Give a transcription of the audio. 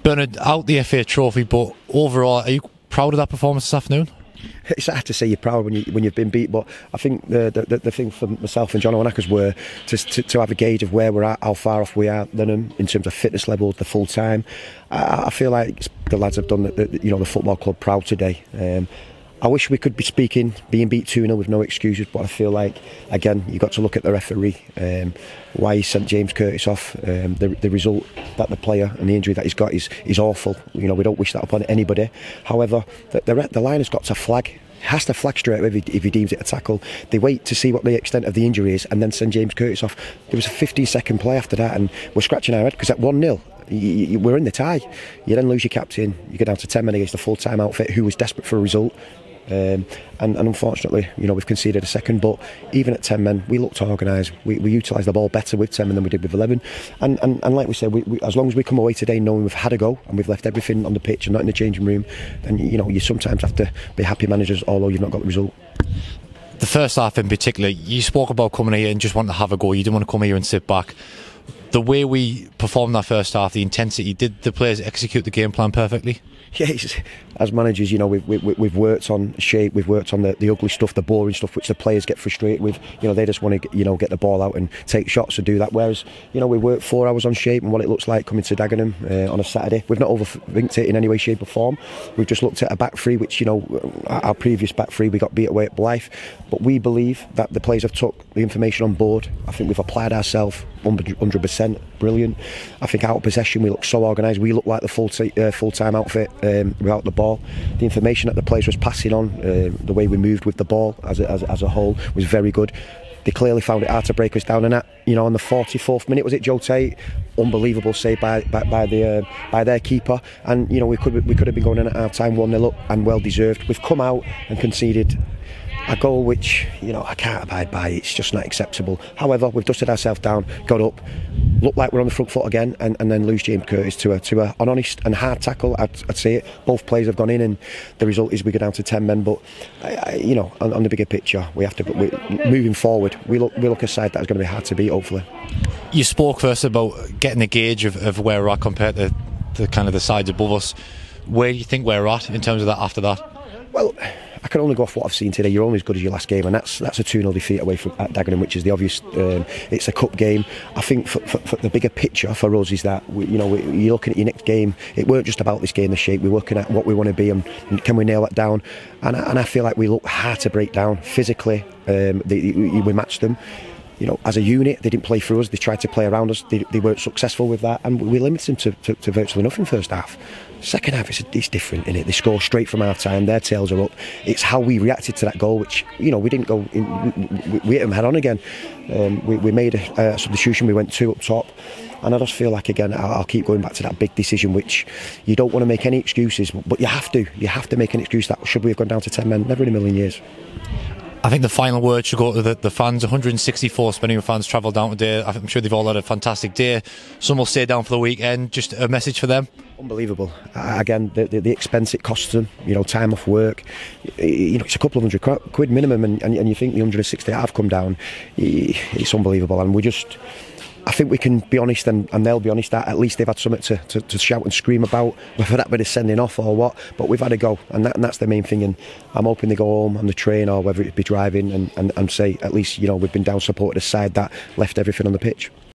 Bernard, out the FA Trophy, but overall, are you proud of that performance this afternoon? It's hard to say you're proud when you've been beat, but I think the thing for myself and John O'Nackers were to have a gauge of where we're at, how far off we are than them in terms of fitness level, the full time. I feel like the lads have done the football club proud today. I wish we could be speaking, being beat 2-0 with no excuses, but I feel like, again, you've got to look at the referee, why he sent James Curtis off. The result that the player and the injury that he's got is awful. We don't wish that upon anybody. However, the line has got to flag. He has to flag straight away if he deems it a tackle. They wait to see what the extent of the injury is and then send James Curtis off. There was a 15-second play after that, and we're scratching our head because at 1-0, we're in the tie. You then lose your captain. You go down to 10 men against a full-time outfit who was desperate for a result. And unfortunately, we've conceded a second, but even at 10 men, we looked organised. We utilised the ball better with 10 men than we did with 11. And like we said, we, as long as we come away today knowing we've had a go and we've left everything on the pitch and not in the changing room, then you sometimes have to be happy managers, although you've not got the result. The first half in particular, you spoke about coming here and just wanting to have a go. You didn't want to come here and sit back. The way we performed that first half, the intensity, did the players execute the game plan perfectly? Yeah, as managers, we've worked on shape, we've worked on the ugly stuff, the boring stuff, which the players get frustrated with. They just want to, get the ball out and take shots to do that. Whereas, we worked 4 hours on shape and what it looks like coming to Dagenham on a Saturday. We've not overthinked it in any way, shape or form. We've just looked at a back three, which, our previous back three, we got beat away at Blythe. But we believe that the players have took the information on board. I think we've applied ourselves 100%, brilliant. I think out of possession, we look so organised. We look like the full-time outfit without the ball. The information that the players was passing on, the way we moved with the ball as a whole was very good. They clearly found it hard to break us down, and that, on the 44th minute, was it Joe Tate? Unbelievable save by their keeper, and we could have been going in at half time 1-0 up and well deserved. We've come out and conceded a goal which, I can't abide by. It's just not acceptable. However, we've dusted ourselves down, got up, looked like we're on the front foot again, and then lose James Curtis to an honest and hard tackle. I'd say it. Both players have gone in, and the result is we go down to 10 men. But on the bigger picture, we have to. Moving forward, we look a side that is going to be hard to beat. Hopefully. You spoke first about getting a gauge of where we're at compared to the kind of the sides above us. Where do you think we're at in terms of that after that? Well, I can only go off what I've seen today. You're only as good as your last game, and that's a 2-0 defeat away from at Dagenham, which is the obvious. It's a cup game. I think for the bigger picture for us is that you're looking at your next game. It weren't just about this game, the shape. We're looking at what we want to be and can we nail that down. And I feel like we look hard to break down physically. We matched them. As a unit, they didn't play through us. They tried to play around us. They weren't successful with that, and we limited them to virtually nothing first half. Second half, it's different, isn't it? They score straight from half time. Their tails are up. It's how we reacted to that goal, which we didn't go in, we hit them head on again. We made a substitution. We went 2 up top, and I just feel like, again, I'll keep going back to that big decision, which you don't want to make any excuses, but you have to make an excuse that should we have gone down to 10 men? Never in a million years. I think the final word should go to the fans. 164 Spinning fans travelled down today. I'm sure they've all had a fantastic day. Some will stay down for the weekend. Just a message for them. Unbelievable. Again, the expense it costs them, time off work. It's a couple of £100 minimum, and you think the 160 have come down. It's unbelievable, and I think we can be honest, and they'll be honest, that at least they've had something to shout and scream about, whether that bit is sending off or what, but we've had a go, and that's the main thing. And I'm hoping they go home on the train or whether it be driving and say, at least, we've been down, supported a side that left everything on the pitch.